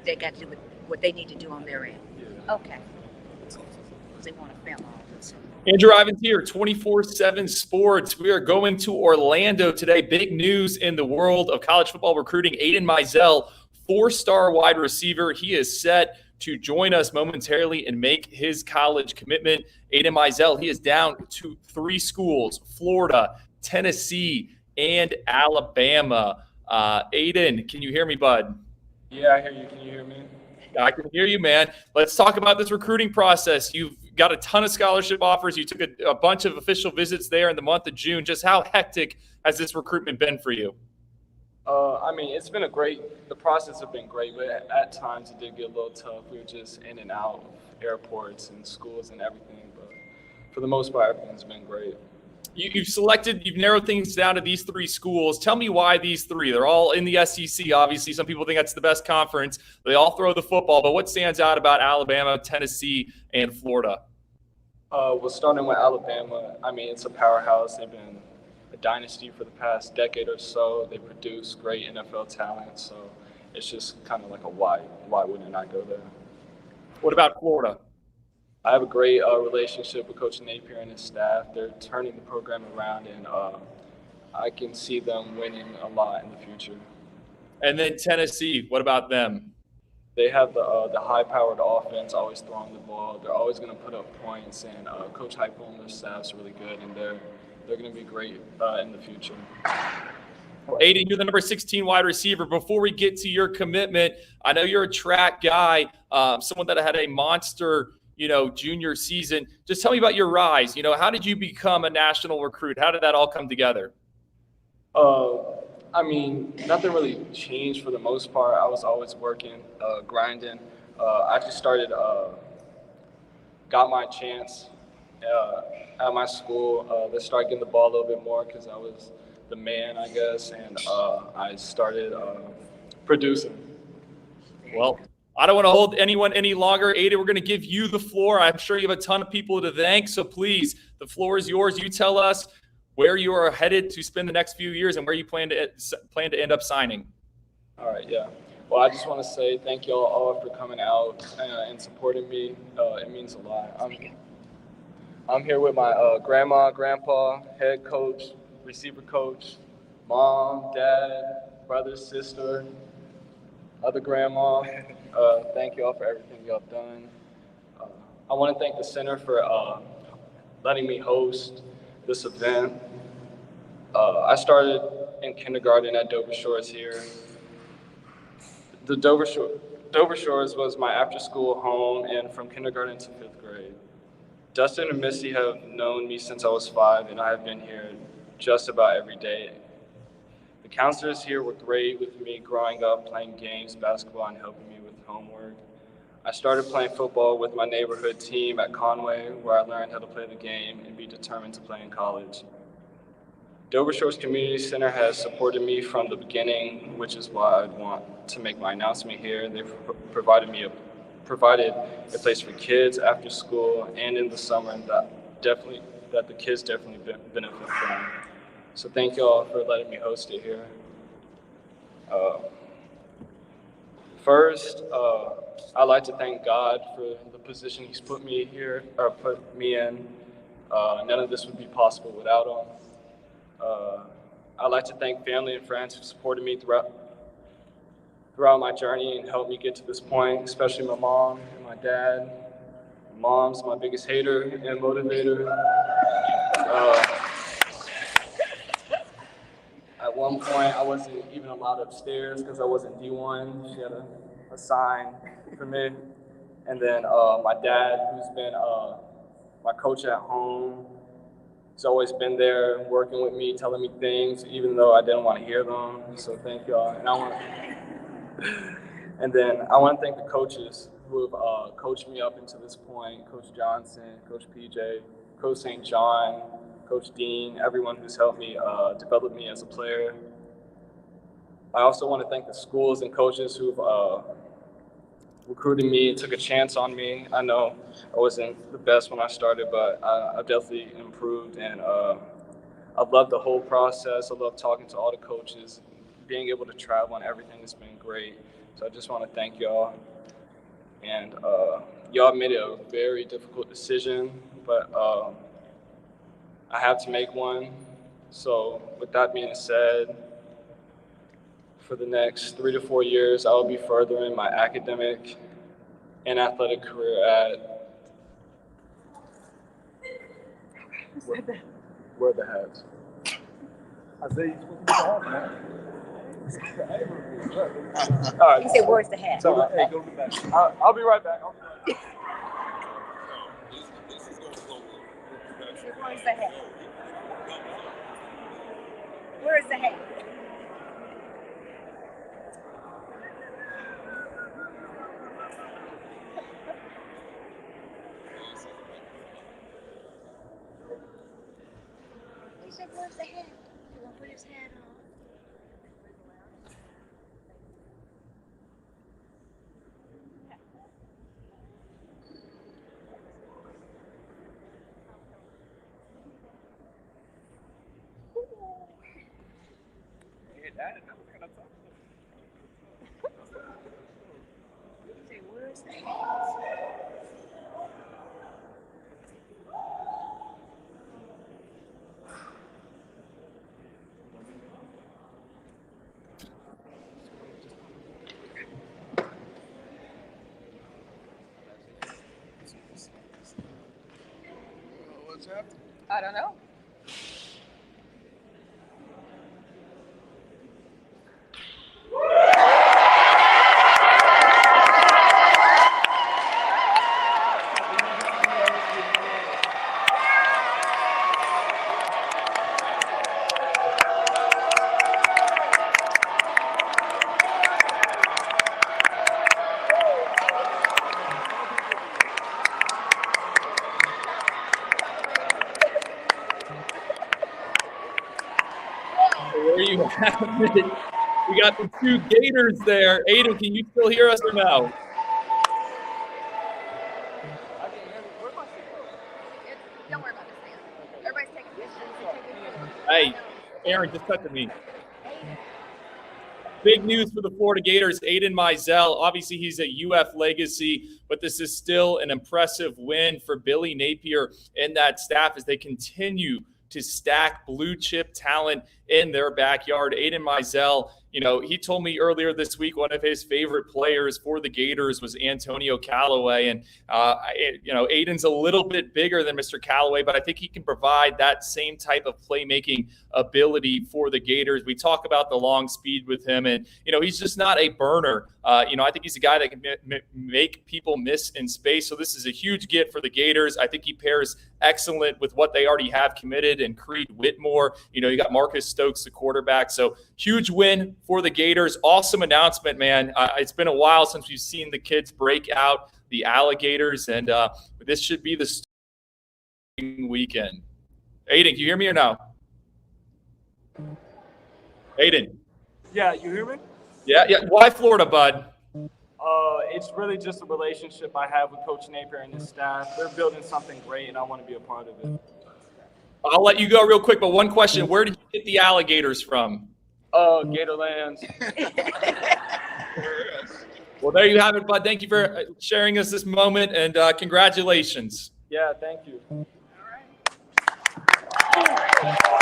they got to do what they need to do on their end. Yeah. Okay. Because they want to film all this. Andrew Ivins here, 24/7 Sports. We are going to Orlando today. Big news in the world of college football recruiting. Aidan Mizell, 4-star wide receiver. He is set to join us momentarily and make his college commitment. Aidan Mizell, he is down to 3 schools: Florida, Tennessee, and Alabama. Aidan, can you hear me, bud? Yeah, I hear you. Can you hear me? I can hear you, man. Let's talk about this recruiting process. You've got a ton of scholarship offers. You took a bunch of official visits there in the month of June. Just how hectic has this recruitment been for you? I mean, the process has been great, but at times it did get a little tough. We were just in and out of airports and schools and everything. But for the most part, everything's been great. You've narrowed things down to these 3 schools. Tell me why these 3. They're all in the SEC, obviously. Some people think that's the best conference. They all throw the football. But what stands out about Alabama, Tennessee, and Florida? Well, starting with Alabama, I mean, it's a powerhouse. They've been a dynasty for the past decade or so. They produce great NFL talent. So it's just kind of like a why. Why wouldn't I go there? What about Florida? I have a great relationship with Coach Napier and his staff. They're turning the program around, and I can see them winning a lot in the future. And then Tennessee, what about them? They have the high-powered offense, always throwing the ball. They're always going to put up points, and Coach Heupel and their staff's really good, and they're going to be great in the future. Aidan, you're the number 16 wide receiver. Before we get to your commitment, I know you're a track guy, someone that had a monster junior season. Just tell me about your rise. How did you become a national recruit? How did that all come together? I mean, nothing really changed for the most part. I was always working, grinding. I just started, got my chance at my school. They started getting the ball a little bit more because I was the man, I guess, and I started producing. Well, I don't want to hold anyone any longer. Aidan, we're going to give you the floor. I'm sure you have a ton of people to thank. So please, the floor is yours. You tell us where you are headed to spend the next few years and where you plan to end up signing. All right, yeah. Well, I just want to say thank you all for coming out and supporting me. It means a lot. I'm here with my grandma, grandpa, head coach, receiver coach, mom, dad, brother, sister, other grandma. Thank you all for everything you all have done. I want to thank the center for letting me host this event. I started in kindergarten at Dover Shores here. The Dover Shores was my after-school home, and from kindergarten to 5th grade. Dustin and Missy have known me since I was 5, and I have been here just about every day. The counselors here were great with me growing up, playing games, basketball, and helping me with homework. I started playing football with my neighborhood team at Conway, where I learned how to play the game and be determined to play in college. Dover Shores Community Center has supported me from the beginning, which is why I'd want to make my announcement here. They've provided a place for kids after school and in the summer that the kids definitely benefit from. So thank you all for letting me host it here. First, I'd like to thank God for the position He's put me in. None of this would be possible without Him. I'd like to thank family and friends who supported me throughout my journey and helped me get to this point, especially my mom and my dad. My mom's my biggest hater and motivator. At one point, I wasn't even allowed upstairs because I wasn't D1. She had a sign for me. And then my dad, who's been my coach at home, he's always been there working with me, telling me things, even though I didn't want to hear them. So thank y'all. And then I want to thank the coaches who have coached me up into this point: Coach Johnson, Coach PJ, Coach St. John, Coach Dean, everyone who's helped me develop me as a player. I also want to thank the schools and coaches who've recruited me and took a chance on me. I know I wasn't the best when I started, but I've definitely improved, and I've loved the whole process. I love talking to all the coaches. Being able to travel and everything has been great. So I just want to thank y'all. And y'all made a very difficult decision, but I have to make one. So with that being said, for the next 3 to 4 years, I will be furthering my academic and athletic career at where are the hats? I say you're supposed to be the home, man. All right. He said, "Where's the hat?" So, Hey, go to the back. I'll be right back. He said, "Where's the hat? Where's the hat?" He said, "Where's the hat?" He gonna put his hat on. He said, "Where's the hat?" What's happening? I don't know. There you have it. We got the two Gators there. Aidan, can you still hear us or no? Don't worry about this thing. Everybody's taking pictures. Hey, Aaron, just cut to me. Big news for the Florida Gators, Aidan Mizell. Obviously, he's a UF legacy, but this is still an impressive win for Billy Napier and that staff as they continue to stack blue chip talent in their backyard. Aidan Mizell, he told me earlier this week one of his favorite players for the Gators was Antonio Callaway. And, Aidan's a little bit bigger than Mr. Callaway, but I think he can provide that same type of playmaking ability for the Gators. We talk about the long speed with him, and, he's just not a burner. I think he's a guy that can make people miss in space. So this is a huge get for the Gators. I think he pairs excellent with what they already have committed and Creed Whitmore. You got Marcus Stokes, the quarterback. So huge win for the Gators. Awesome announcement, man. It's been a while since we've seen the kids break out the Alligators, and this should be the starting weekend. Aidan, can you hear me or no? Aidan. Yeah, you hear me? Yeah. Why Florida, bud? It's really just a relationship I have with Coach Napier and his staff. They're building something great, and I want to be a part of it. I'll let you go real quick, but one question. Where did you get the Alligators from? Gatorlands. Well, there you have it, bud. Thank you for sharing us this moment, and congratulations. Yeah, thank you. All right.